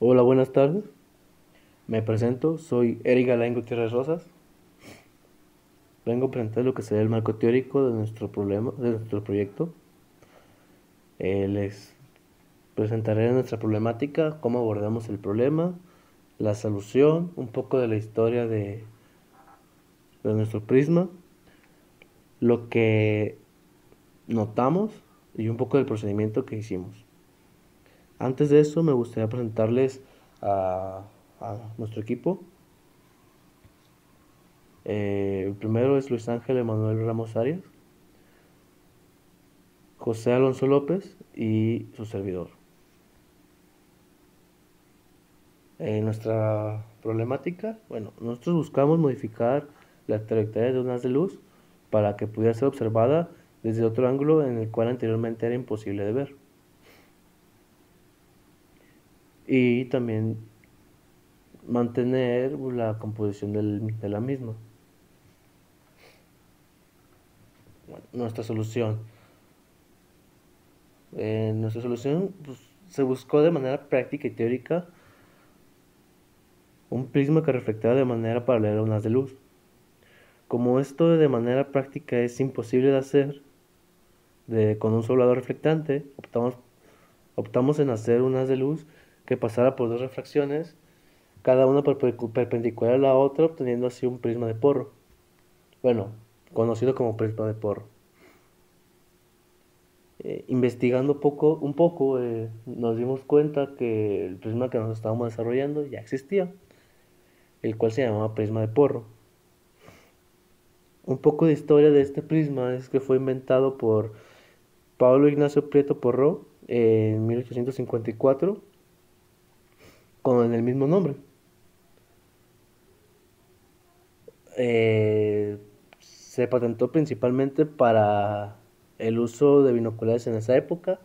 Hola, buenas tardes. Me presento, soy Eric Alain Gutiérrez Rosas. Vengo a presentar lo que será el marco teórico de nuestro problema, de nuestro proyecto. Les presentaré nuestra problemática, cómo abordamos el problema, la solución, un poco de la historia de nuestro prisma, lo que notamos y un poco del procedimiento que hicimos. Antes de eso, me gustaría presentarles a nuestro equipo. El primero es Luis Ángel Emanuel Ramos Arias, José Alonso López y su servidor. Nuestra problemática, bueno, nosotros buscamos modificar la trayectoria de un haz de luz para que pudiera ser observada desde otro ángulo en el cual anteriormente era imposible de ver. Y también mantener la composición de la misma. Bueno, nuestra solución pues, se buscó de manera práctica y teórica un prisma que reflectara de manera paralela a un haz de luz. Como esto de manera práctica es imposible de hacer con un solo lado reflectante, optamos en hacer un haz de luz que pasara por dos refracciones, cada una perpendicular a la otra, obteniendo así un prisma de porro. Bueno, conocido como prisma de porro. Investigando un poco, nos dimos cuenta que el prisma que nos estábamos desarrollando ya existía, el cual se llamaba prisma de porro. Un poco de historia de este prisma es que fue inventado por Pablo Ignacio Prieto Porro en 1854 con el mismo nombre. Se patentó principalmente para el uso de binoculares en esa época,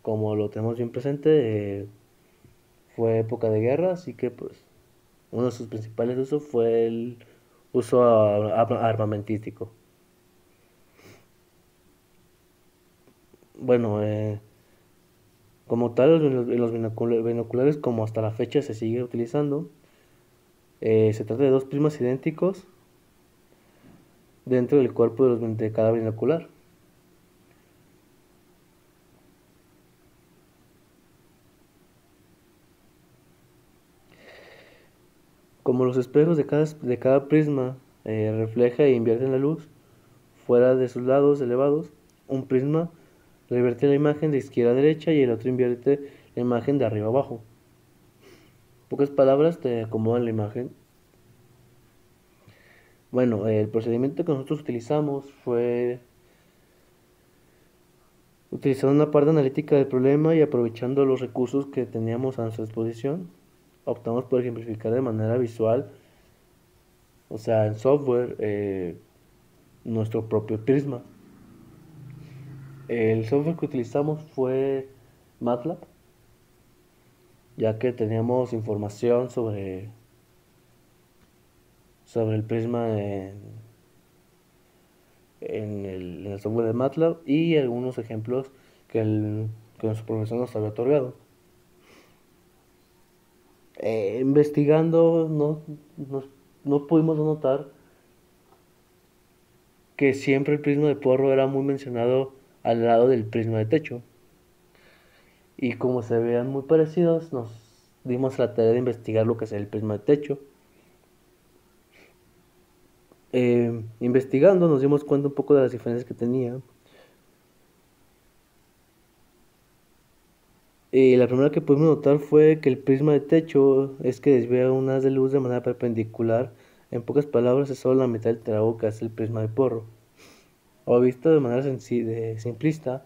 como lo tenemos bien presente, fue época de guerra, así que pues uno de sus principales usos fue el uso armamentístico. Bueno, como tal, en los binoculares, como hasta la fecha se sigue utilizando, se trata de dos prismas idénticos dentro del cuerpo de cada binocular. Como los espejos de cada prisma refleja e invierte la luz fuera de sus lados elevados, un prisma revierte la imagen de izquierda a derecha y el otro invierte la imagen de arriba a abajo. En pocas palabras, te acomodan la imagen. Bueno, el procedimiento que nosotros utilizamos fue utilizando una parte analítica del problema y aprovechando los recursos que teníamos a nuestra disposición. Optamos por ejemplificar de manera visual, o sea, en software, nuestro propio prisma. El software que utilizamos fue MATLAB, ya que teníamos información sobre el prisma en el software de MATLAB y algunos ejemplos que nuestro profesor nos había otorgado. Investigando no pudimos notar que siempre el prisma de porro era muy mencionado al lado del prisma de techo. Y como se veían muy parecidos, nos dimos la tarea de investigar lo que es el prisma de techo. Investigando nos dimos cuenta un poco de las diferencias que tenía. Y la primera que pudimos notar fue que el prisma de techo es que desvía un haz de luz de manera perpendicular. En pocas palabras, es solo la mitad del trabajo que hace el prisma de porro. O visto de manera simplista,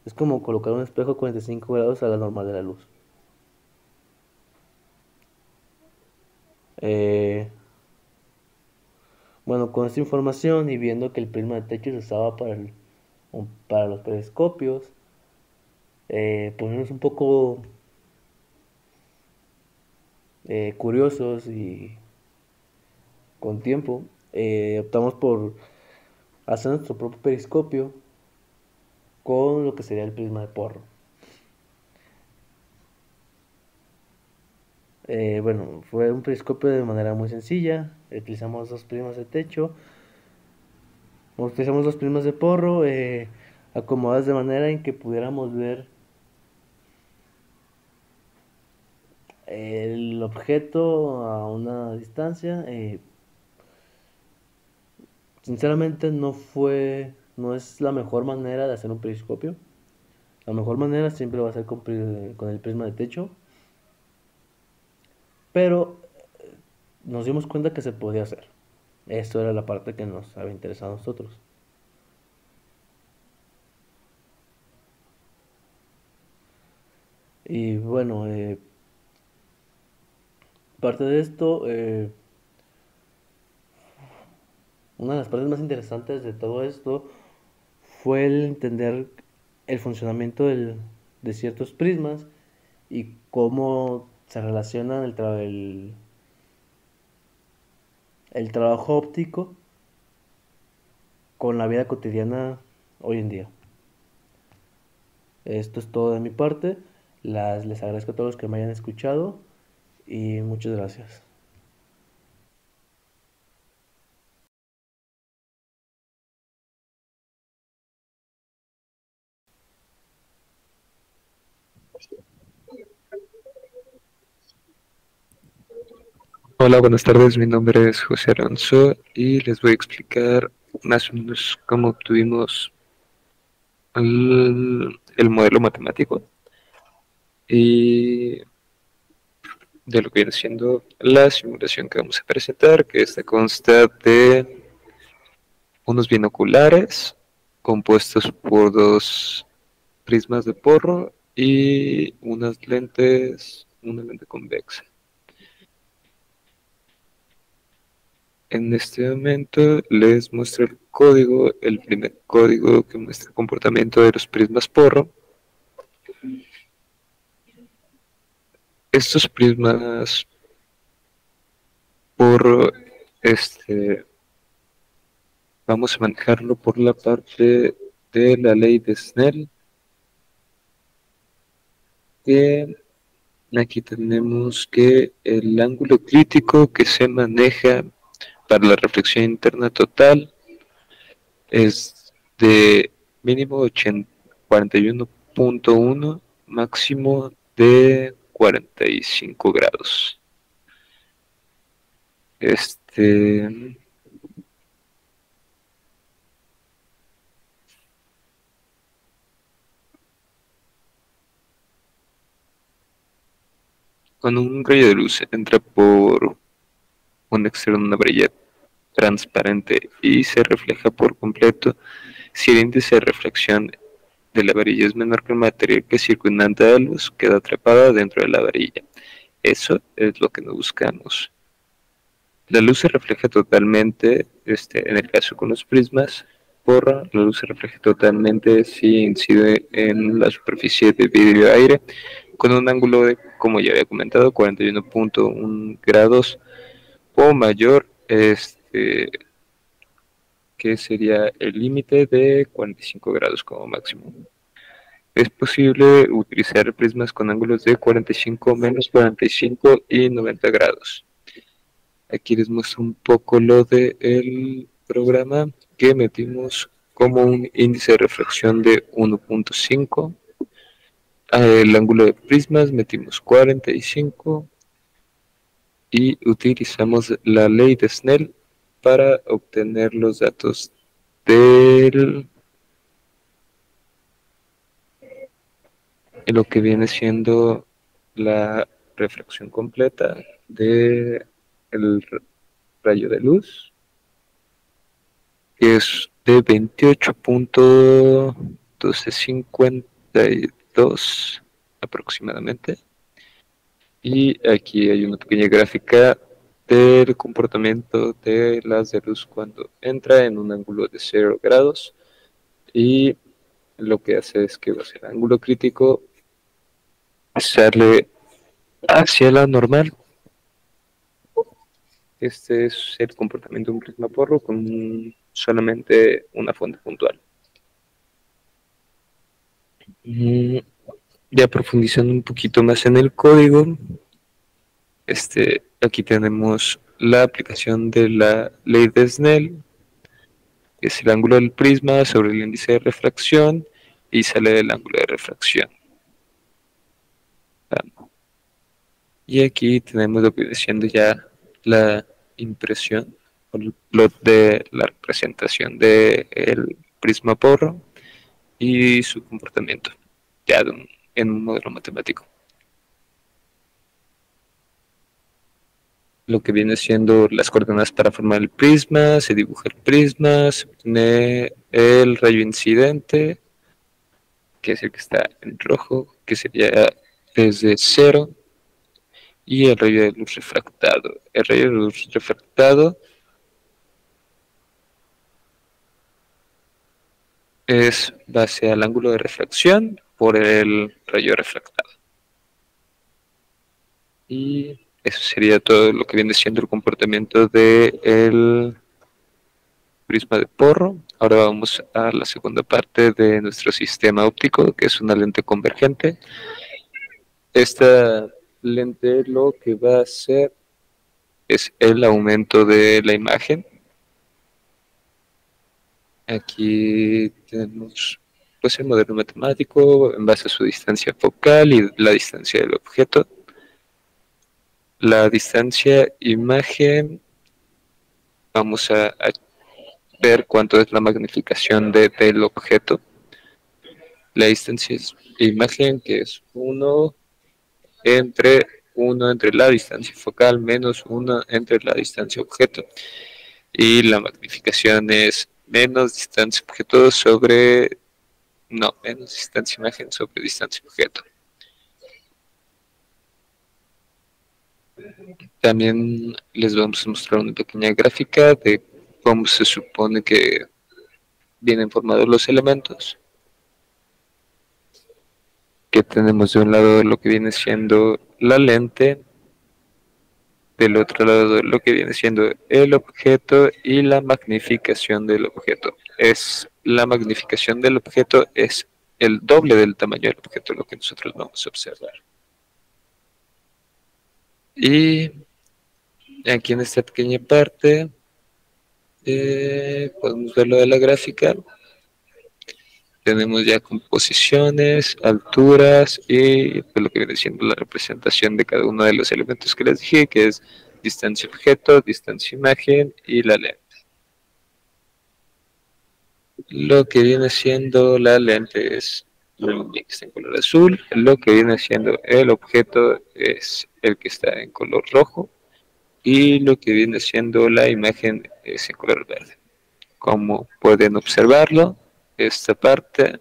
es como colocar un espejo a 45 grados a la normal de la luz. Eh, bueno, con esta información y viendo que el prisma de techo se usaba para los periscopios, ponernos un poco curiosos y con tiempo, optamos por hacer nuestro propio periscopio con lo que sería el prisma de porro. Bueno, fue un periscopio de manera muy sencilla. Utilizamos dos prismas de techo, utilizamos dos prismas de porro, acomodadas de manera en que pudiéramos ver el objeto a una distancia. Sinceramente no es la mejor manera de hacer un periscopio. La mejor manera siempre va a ser con el prisma de techo, pero nos dimos cuenta que se podía hacer. Esto era la parte que nos había interesado a nosotros. Y bueno, parte de esto, una de las partes más interesantes de todo esto fue el entender el funcionamiento de ciertos prismas y cómo se relaciona el trabajo óptico con la vida cotidiana hoy en día. Esto es todo de mi parte. Les agradezco a todos los que me hayan escuchado y muchas gracias. Hola, buenas tardes. Mi nombre es José Alonso y les voy a explicar más o menos cómo obtuvimos el modelo matemático y de lo que viene siendo la simulación que vamos a presentar, que esta consta de unos binoculares compuestos por dos prismas de porro y una lente convexa. En este momento les muestro el código, el primer código que muestra el comportamiento de los prismas porro. Estos prismas porro, vamos a manejarlo por la parte de la ley de Snell, que aquí tenemos que el ángulo crítico que se maneja para la reflexión interna total es de mínimo 41.1, máximo de 45 grados. Este, Cuando un rayo de luz entra por un externo de una varilla transparente y se refleja por completo, si el índice de reflexión de la varilla es menor que el material que circundante a la luz, queda atrapada dentro de la varilla. Eso es lo que no buscamos. La luz se refleja totalmente, en el caso con los prismas, porra, la luz se refleja totalmente si incide en la superficie de vidrio aire, con un ángulo de, como ya había comentado, 41.1 grados o mayor, que sería el límite de 45 grados como máximo. Es posible utilizar prismas con ángulos de 45, menos 45 y 90 grados. Aquí les muestro un poco lo del programa que metimos como un índice de reflexión de 1.5. El ángulo de prismas metimos 45 y utilizamos la ley de Snell para obtener los datos de lo que viene siendo la refracción completa de el rayo de luz, que es de 28.1252 aproximadamente. Y aquí hay una pequeña gráfica del comportamiento de las de luz cuando entra en un ángulo de 0 grados, y lo que hace es que el ángulo crítico sale hacia la normal. Este es el comportamiento de un prisma porro con solamente una fuente puntual. Ya profundizando un poquito más en el código, Aquí tenemos la aplicación de la ley de Snell, que es el ángulo del prisma sobre el índice de refracción y sale del ángulo de refracción. Y aquí tenemos lo que viene siendo ya la impresión o el plot de la representación del prisma porro y su comportamiento ya en un modelo matemático. Lo que viene siendo las coordenadas para formar el prisma, se dibuja el prisma, se obtiene el rayo incidente, que es el que está en rojo, que sería desde 0, y el rayo de luz refractado. El rayo de luz refractado es base al ángulo de refracción por el rayo refractado. Y eso sería todo lo que viene siendo el comportamiento del prisma de porro. Ahora vamos a la segunda parte de nuestro sistema óptico, que es una lente convergente. Esta lente lo que va a hacer es el aumento de la imagen. Aquí tenemos pues el modelo matemático en base a su distancia focal y la distancia del objeto. La distancia imagen, vamos a ver cuánto es la magnificación del objeto. La distancia imagen, que es 1 entre la distancia focal menos 1 entre la distancia objeto. Y la magnificación es menos distancia objeto sobre, no, menos distancia imagen sobre distancia objeto. También les vamos a mostrar una pequeña gráfica de cómo se supone que vienen formados los elementos. Que tenemos de un lado lo que viene siendo la lente, del otro lado lo que viene siendo el objeto y la magnificación del objeto. La magnificación del objeto es el doble del tamaño del objeto, lo que nosotros vamos a observar. Y aquí en esta pequeña parte podemos ver lo de la gráfica. Tenemos ya composiciones, alturas y pues, lo que viene siendo la representación de cada uno de los elementos que les dije, que es distancia objeto, distancia imagen y la lente. Lo que viene siendo la lente es el que está en color azul, lo que viene siendo el objeto es el que está en color rojo y lo que viene siendo la imagen es en color verde. Como pueden observarlo, esta parte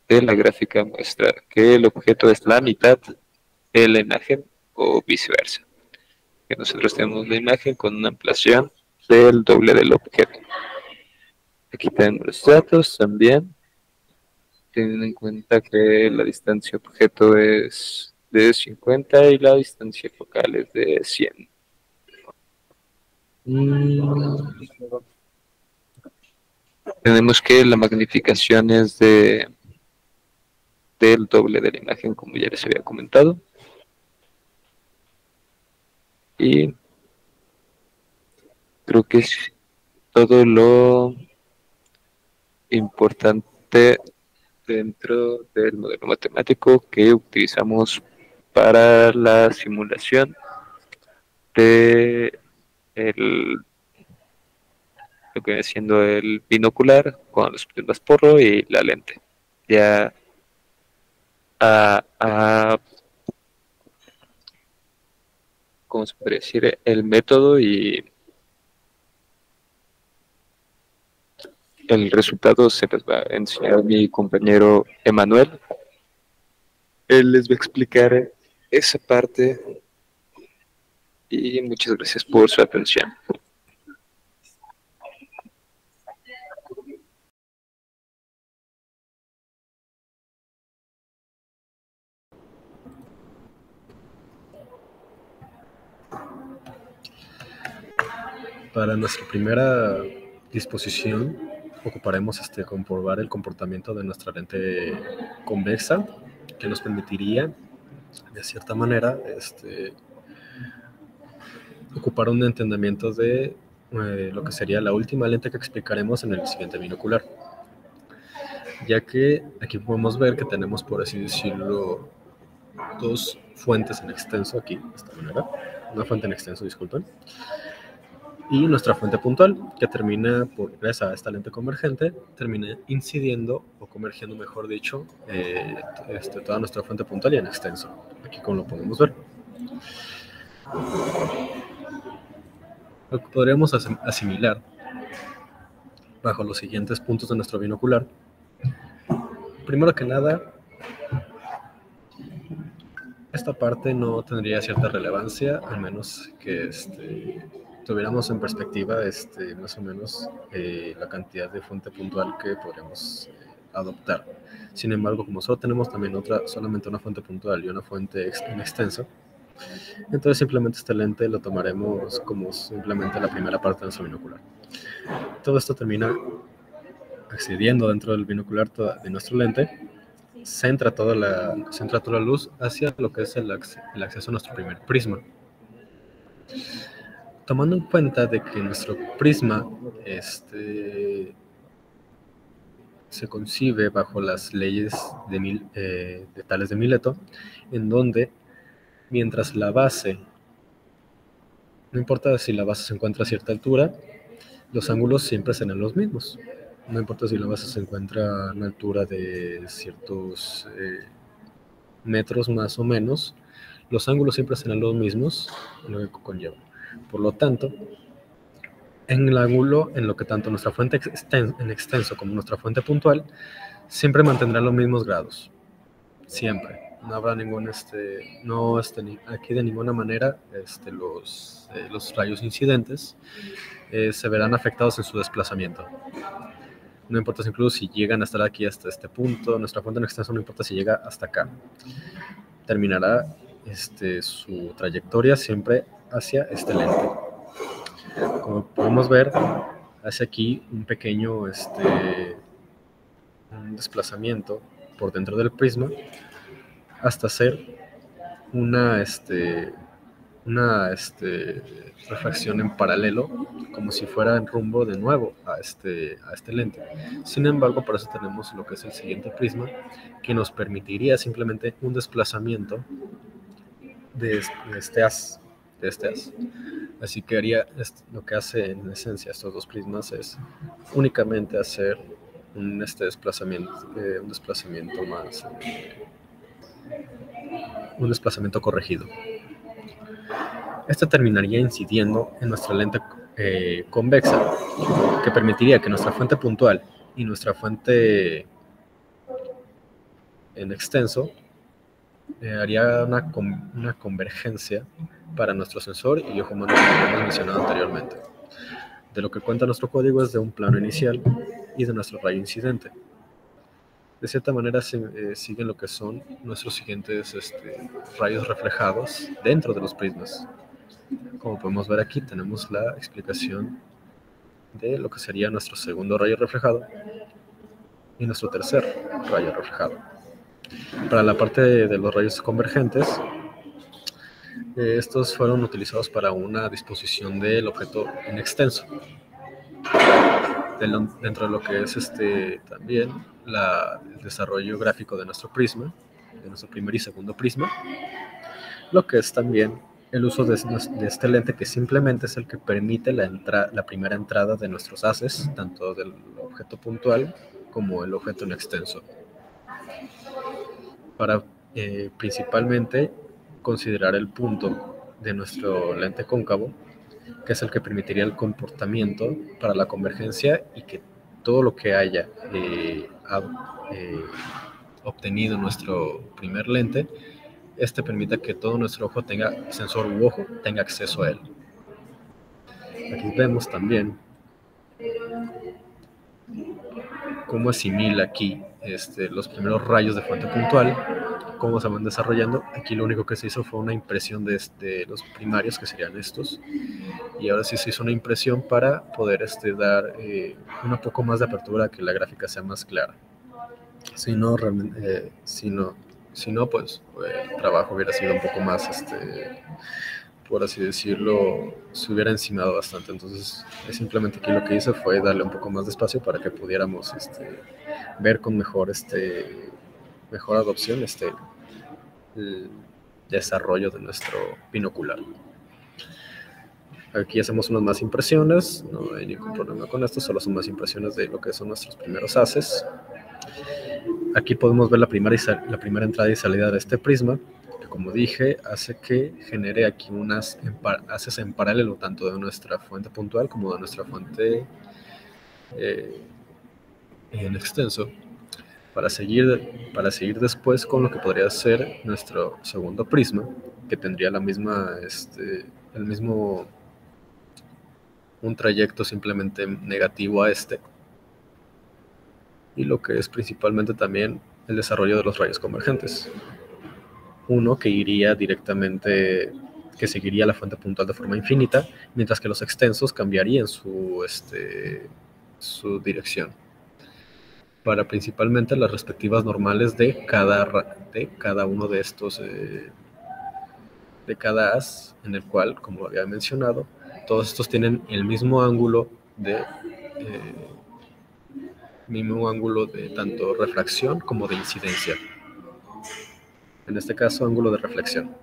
de la gráfica muestra que el objeto es la mitad de la imagen o viceversa. Que nosotros tenemos la imagen con una ampliación del doble del objeto. Aquí tenemos los datos también, teniendo en cuenta que la distancia objeto es de 50 y la distancia focal es de 100. Tenemos que la magnificación es del doble de la imagen, como ya les había comentado. Y creo que es todo lo importante dentro del modelo matemático que utilizamos para la simulación de lo que viene siendo el binocular con los prismas porro y la lente. Ya ¿cómo se podría decir? El método y el resultado se les va a enseñar mi compañero Emanuel. Él les va a explicar esa parte y muchas gracias por su atención. Para nuestra primera disposición ocuparemos comprobar el comportamiento de nuestra lente convexa, que nos permitiría de cierta manera ocupar un entendimiento de lo que sería la última lente que explicaremos en el siguiente binocular, ya que aquí podemos ver que tenemos, por así decirlo, dos fuentes en extenso aquí, de esta manera, una fuente en extenso, disculpen, y nuestra fuente puntual, que termina, gracias a esta lente convergente, termina incidiendo, o convergiendo mejor dicho, toda nuestra fuente puntual y en extenso, aquí como lo podemos ver. Lo que podríamos asimilar bajo los siguientes puntos de nuestro binocular. Primero que nada, esta parte no tendría cierta relevancia, al menos que tuviéramos en perspectiva más o menos la cantidad de fuente puntual que podríamos adoptar. Sin embargo, como solo tenemos también solamente una fuente puntual y una fuente en extenso, entonces simplemente este lente lo tomaremos como simplemente la primera parte de nuestro binocular. Todo esto termina accediendo dentro del binocular de nuestro lente, centra toda la luz hacia lo que es el acceso a nuestro primer prisma. Tomando en cuenta de que nuestro prisma se concibe bajo las leyes de Tales de Mileto, en donde mientras la base, no importa si la base se encuentra a cierta altura, los ángulos siempre serán los mismos. No importa si la base se encuentra a una altura de ciertos metros más o menos, los ángulos siempre serán los mismos, lo que conlleva. Por lo tanto, en el ángulo, en lo que tanto nuestra fuente en extenso como nuestra fuente puntual, siempre mantendrán los mismos grados. Siempre. No habrá ningún, aquí de ninguna manera los rayos incidentes se verán afectados en su desplazamiento. No importa incluso si llegan a estar aquí hasta este punto, nuestra fuente en extenso no importa si llega hasta acá. Terminará su trayectoria siempre hacia este lente. Como podemos ver, hace aquí un pequeño un desplazamiento por dentro del prisma hasta hacer una refracción en paralelo, como si fuera en rumbo de nuevo a este lente. Sin embargo, por eso tenemos lo que es el siguiente prisma, que nos permitiría simplemente un desplazamiento de este haz. Así que haría lo que hace en esencia estos dos prismas es únicamente hacer un desplazamiento más, un desplazamiento corregido. Este terminaría incidiendo en nuestra lente convexa, que permitiría que nuestra fuente puntual y nuestra fuente en extenso haría una convergencia para nuestro sensor y ojo humano, como hemos mencionado anteriormente. De lo que cuenta nuestro código es de un plano inicial y de nuestro rayo incidente. De cierta manera siguen lo que son nuestros siguientes rayos reflejados dentro de los prismas. Como podemos ver aquí, tenemos la explicación de lo que sería nuestro segundo rayo reflejado y nuestro tercer rayo reflejado. Para la parte de los rayos convergentes, estos fueron utilizados para una disposición del objeto en extenso. Dentro de lo que es también el desarrollo gráfico de nuestro prisma, de nuestro primer y segundo prisma, lo que es también el uso de este lente, que simplemente es el que permite la primera entrada de nuestros haces, tanto del objeto puntual como el objeto en extenso, para principalmente considerar el punto de nuestro lente cóncavo, que es el que permitiría el comportamiento para la convergencia y que todo lo que haya obtenido nuestro primer lente, permita que todo nuestro ojo sensor u ojo tenga acceso a él. Aquí vemos también cómo asimila aquí los primeros rayos de fuente puntual, cómo se van desarrollando. Aquí lo único que se hizo fue una impresión de los primarios, que serían estos, y ahora sí se hizo una impresión para poder dar un poco más de apertura, que la gráfica sea más clara. Si no, pues el trabajo hubiera sido un poco más por así decirlo, se hubiera encimado bastante. Entonces, simplemente aquí lo que hice fue darle un poco más de espacio para que pudiéramos ver con mejor adopción el desarrollo de nuestro binocular. Aquí hacemos unas más impresiones, no hay ningún problema con esto, solo son más impresiones de lo que son nuestros primeros haces. Aquí podemos ver la primera entrada y salida de este prisma, que como dije, hace que genere aquí unas haces en paralelo tanto de nuestra fuente puntual como de nuestra fuente en extenso, para seguir después con lo que podría ser nuestro segundo prisma, que tendría un trayecto simplemente negativo a y lo que es principalmente también el desarrollo de los rayos convergentes. Uno que iría directamente, que seguiría la fuente puntual de forma infinita, mientras que los extensos cambiarían su dirección para principalmente las respectivas normales de cada uno de estos, de cada haz, en el cual, como había mencionado, todos estos tienen el mismo ángulo de tanto refracción como de incidencia. En este caso, ángulo de reflexión.